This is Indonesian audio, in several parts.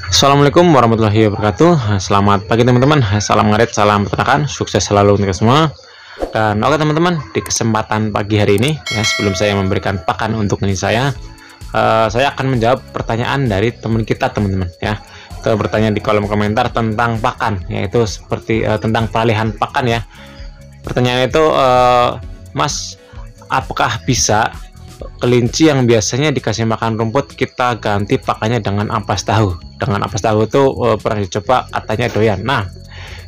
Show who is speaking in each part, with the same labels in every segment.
Speaker 1: Assalamualaikum warahmatullahi wabarakatuh. Selamat pagi teman-teman. Salam ngarit, salam peternakan, sukses selalu untuk semua. Dan oke teman-teman, di kesempatan pagi hari ini ya, sebelum saya memberikan pakan untuk ini saya akan menjawab pertanyaan dari teman kita teman-teman ya. Itu bertanya di kolom komentar tentang pakan, yaitu seperti tentang peralihan pakan ya. Pertanyaan itu, Mas, apakah bisa kelinci yang biasanya dikasih makan rumput kita ganti pakannya dengan ampas tahu? Dengan ampas tahu itu pernah dicoba, katanya doyan. Nah,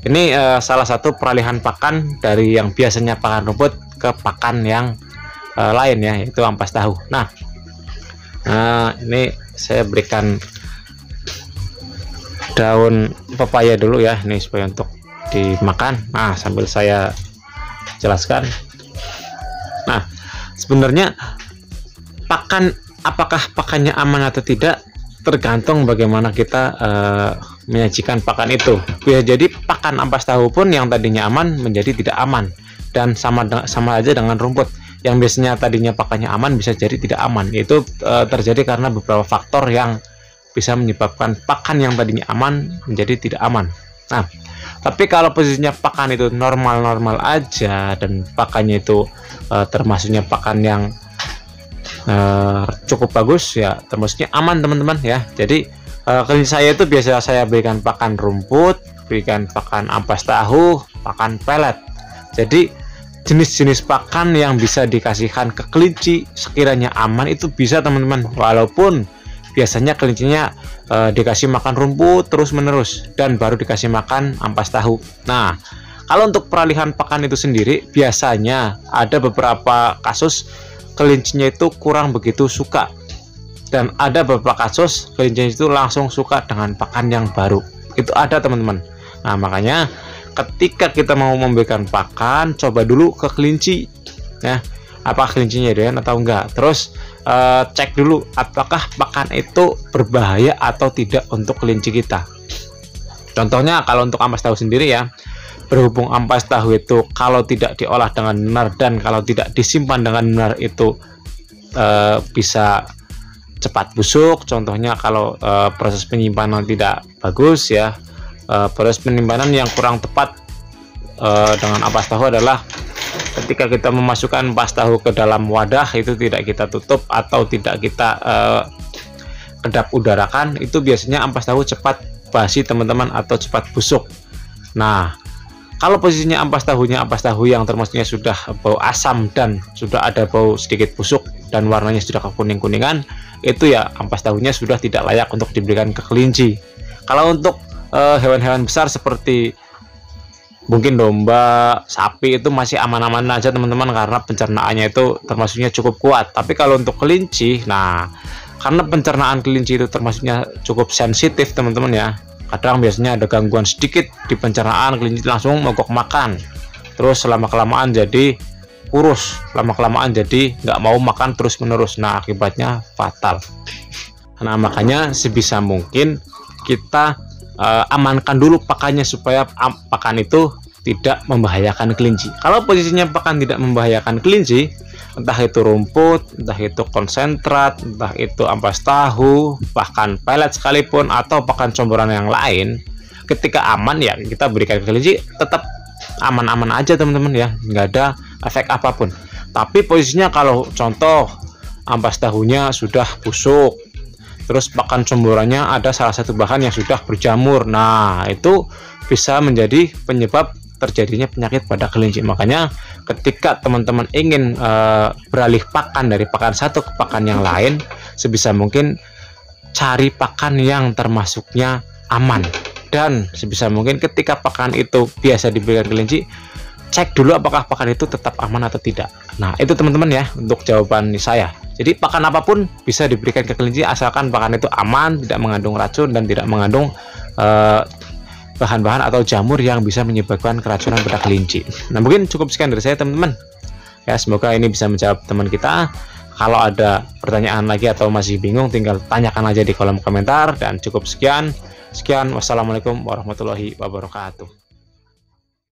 Speaker 1: ini salah satu peralihan pakan dari yang biasanya pakan rumput ke pakan yang lain ya, yaitu ampas tahu. Nah, ini saya berikan daun pepaya dulu ya, ini supaya untuk dimakan. Nah, sambil saya jelaskan. Nah, sebenarnya apakah pakannya aman atau tidak tergantung bagaimana kita menyajikan pakan itu. Bisa jadi pakan ampas tahu pun yang tadinya aman menjadi tidak aman, dan sama aja dengan rumput yang biasanya tadinya pakannya aman bisa jadi tidak aman. Itu terjadi karena beberapa faktor yang bisa menyebabkan pakan yang tadinya aman menjadi tidak aman. Nah, tapi kalau posisinya pakan itu normal-normal aja dan pakannya itu termasuknya pakan yang cukup bagus ya, termasuknya aman teman-teman ya. Jadi kelinci saya itu biasa saya berikan pakan rumput, berikan pakan ampas tahu, pakan pelet. Jadi jenis-jenis pakan yang bisa dikasihkan ke kelinci sekiranya aman itu bisa teman-teman, walaupun biasanya kelincinya dikasih makan rumput terus menerus dan baru dikasih makan ampas tahu. Nah, kalau untuk peralihan pakan itu sendiri biasanya ada beberapa kasus kelincinya itu kurang begitu suka, dan ada beberapa kasus kelincinya itu langsung suka dengan pakan yang baru. Itu ada teman-teman. Nah, makanya ketika kita mau memberikan pakan, coba dulu ke kelinci ya, apa kelincinya doyan atau enggak. Terus cek dulu apakah pakan itu berbahaya atau tidak untuk kelinci kita. Contohnya kalau untuk ampas tahu sendiri ya, berhubung ampas tahu itu kalau tidak diolah dengan benar dan kalau tidak disimpan dengan benar itu bisa cepat busuk. Contohnya kalau proses penyimpanan tidak bagus ya, proses penyimpanan yang kurang tepat dengan ampas tahu adalah ketika kita memasukkan ampas tahu ke dalam wadah itu tidak kita tutup atau tidak kita kedap udarakan, itu biasanya ampas tahu cepat basi teman-teman atau cepat busuk. Nah, kalau posisinya ampas tahu yang termasuknya sudah bau asam dan sudah ada bau sedikit busuk dan warnanya sudah kekuning-kuningan, itu ya ampas tahunya sudah tidak layak untuk diberikan ke kelinci. Kalau untuk hewan-hewan besar seperti mungkin domba, sapi, itu masih aman-aman aja teman-teman karena pencernaannya itu termasuknya cukup kuat. Tapi kalau untuk kelinci, nah karena pencernaan kelinci itu termasuknya cukup sensitif teman-teman ya, kadang biasanya ada gangguan sedikit di pencernaan, kelinci langsung mogok makan, terus lama-kelamaan jadi kurus, lama-kelamaan jadi nggak mau makan terus-menerus. Nah, akibatnya fatal. Nah, makanya sebisa mungkin kita amankan dulu pakannya supaya pakan itu tidak membahayakan kelinci. Kalau posisinya pakan tidak membahayakan kelinci, entah itu rumput, entah itu konsentrat, entah itu ampas tahu, bahkan pelet sekalipun atau pakan comboran yang lain, ketika aman ya kita berikan ke kelinci tetap aman-aman aja teman-teman ya, nggak ada efek apapun. Tapi posisinya kalau contoh ampas tahunya sudah busuk, terus pakan comborannya ada salah satu bahan yang sudah berjamur, nah itu bisa menjadi penyebab terjadinya penyakit pada kelinci. Makanya ketika teman-teman ingin beralih pakan dari pakan satu ke pakan yang lain, sebisa mungkin cari pakan yang termasuknya aman, dan sebisa mungkin ketika pakan itu biasa diberikan kelinci, cek dulu apakah pakan itu tetap aman atau tidak. Nah, itu teman-teman ya untuk jawaban saya. Jadi pakan apapun bisa diberikan ke kelinci asalkan pakan itu aman, tidak mengandung racun dan tidak mengandung bahan-bahan atau jamur yang bisa menyebabkan keracunan pada kelinci. Nah, mungkin cukup sekian dari saya teman-teman ya, semoga ini bisa menjawab teman kita. Kalau ada pertanyaan lagi atau masih bingung, tinggal tanyakan aja di kolom komentar. Dan cukup sekian, wassalamualaikum warahmatullahi wabarakatuh.